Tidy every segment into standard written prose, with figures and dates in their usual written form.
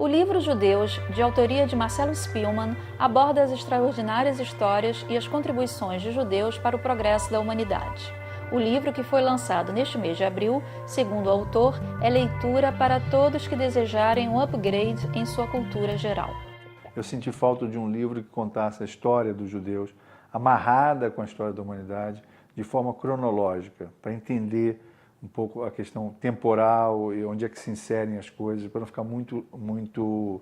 O livro Judeus, de autoria de Marcelo Spillmann, aborda as extraordinárias histórias e as contribuições de judeus para o progresso da humanidade. O livro, que foi lançado neste mês de abril, segundo o autor, é leitura para todos que desejarem um upgrade em sua cultura geral. Eu senti falta de um livro que contasse a história dos judeus, amarrada com a história da humanidade, de forma cronológica, para entender um pouco a questão temporal e onde é que se inserem as coisas, para não ficar muito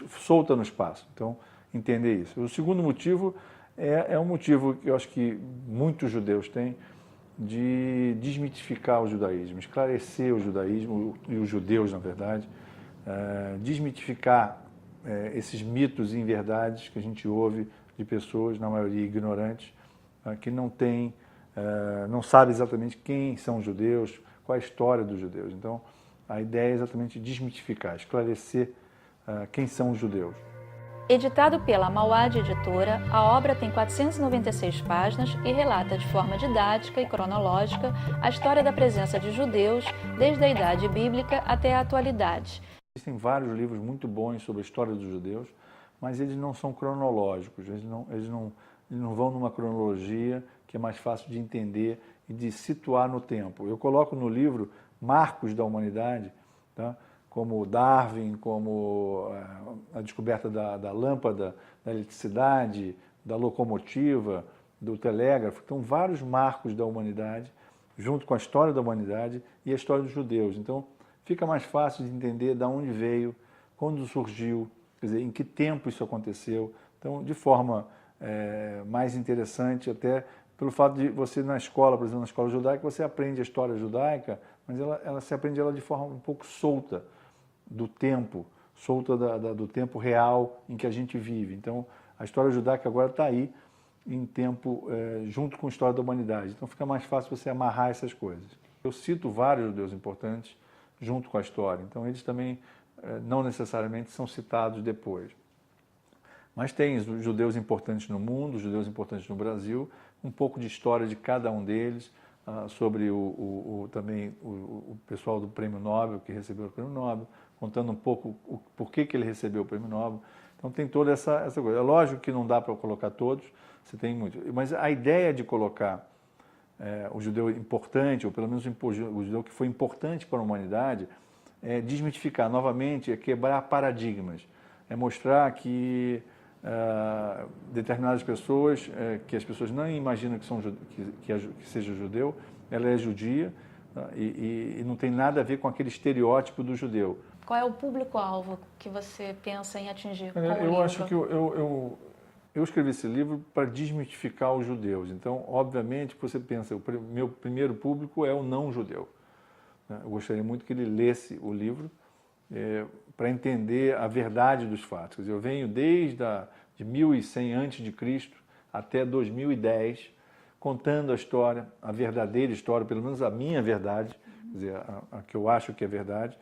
solta no espaço. Então, entender isso. O segundo motivo é um motivo que eu acho que muitos judeus têm, de desmitificar o judaísmo, esclarecer o judaísmo e os judeus, na verdade, desmitificar esses mitos e inverdades que a gente ouve de pessoas, na maioria ignorantes, que não sabe exatamente quem são os judeus, qual a história dos judeus. Então, a ideia é exatamente desmitificar, esclarecer quem são os judeus. Editado pela Mauad Editora, a obra tem 496 páginas e relata de forma didática e cronológica a história da presença de judeus desde a Idade Bíblica até a atualidade. Existem vários livros muito bons sobre a história dos judeus, mas eles não são cronológicos, eles não vão numa cronologia que é mais fácil de entender e de situar no tempo. Eu coloco no livro marcos da humanidade, tá? Como Darwin, como a descoberta da lâmpada, da eletricidade, da locomotiva, do telégrafo. Então, vários marcos da humanidade, junto com a história da humanidade e a história dos judeus. Então, fica mais fácil de entender de onde veio, quando surgiu, quer dizer, em que tempo isso aconteceu. Então, de forma mais interessante, até pelo fato de você na escola, por exemplo, na escola judaica, você aprende a história judaica, mas você aprende ela de forma um pouco solta do tempo, solta do tempo real em que a gente vive. Então, a história judaica agora está aí em tempo, junto com a história da humanidade. Então, fica mais fácil você amarrar essas coisas. Eu cito vários judeus importantes junto com a história, então eles também não necessariamente são citados depois. Mas tem os judeus importantes no mundo, os judeus importantes no Brasil, um pouco de história de cada um deles, sobre também o pessoal do Prêmio Nobel, que recebeu o Prêmio Nobel, contando um pouco por que ele recebeu o Prêmio Nobel. Então tem toda essa coisa. É lógico que não dá para colocar todos, você tem muito. Mas a ideia de colocar o judeu importante, ou pelo menos o judeu que foi importante para a humanidade, é desmitificar novamente, é quebrar paradigmas, é mostrar que determinadas pessoas, que as pessoas não imaginam que seja judeu, ela é judia, e não tem nada a ver com aquele estereótipo do judeu. Qual é o público-alvo que você pensa em atingir com o livro? Eu acho que eu escrevi esse livro para desmitificar os judeus. Então, obviamente, você pensa, o meu primeiro público é o não-judeu. Eu gostaria muito que ele lesse o livro para entender a verdade dos fatos. Eu venho desde de 1100 a.C. até 2010, contando a história, a verdadeira história, pelo menos a minha verdade, quer dizer, a que eu acho que é verdade,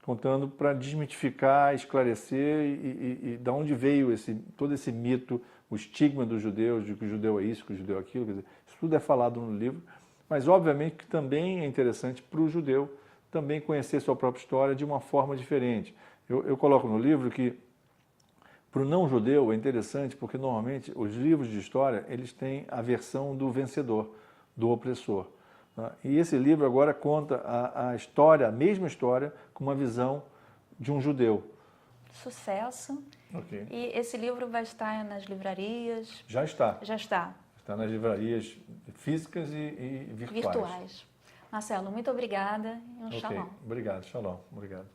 contando para desmitificar, esclarecer e de onde veio todo esse mito, o estigma dos judeus, de que o judeu é isso, que o judeu é aquilo. Quer dizer, isso tudo é falado no livro, mas obviamente que também é interessante para o judeu também conhecer sua própria história de uma forma diferente. Eu coloco no livro que para o não-judeu é interessante porque normalmente os livros de história eles têm a versão do vencedor, do opressor. E esse livro agora conta a história, a mesma história, com uma visão de um judeu. Sucesso. Okay. E esse livro vai estar nas livrarias? Já está. Já está. Está nas livrarias físicas e virtuais. Marcelo, muito obrigada e um shalom. Obrigado, shalom. Obrigado.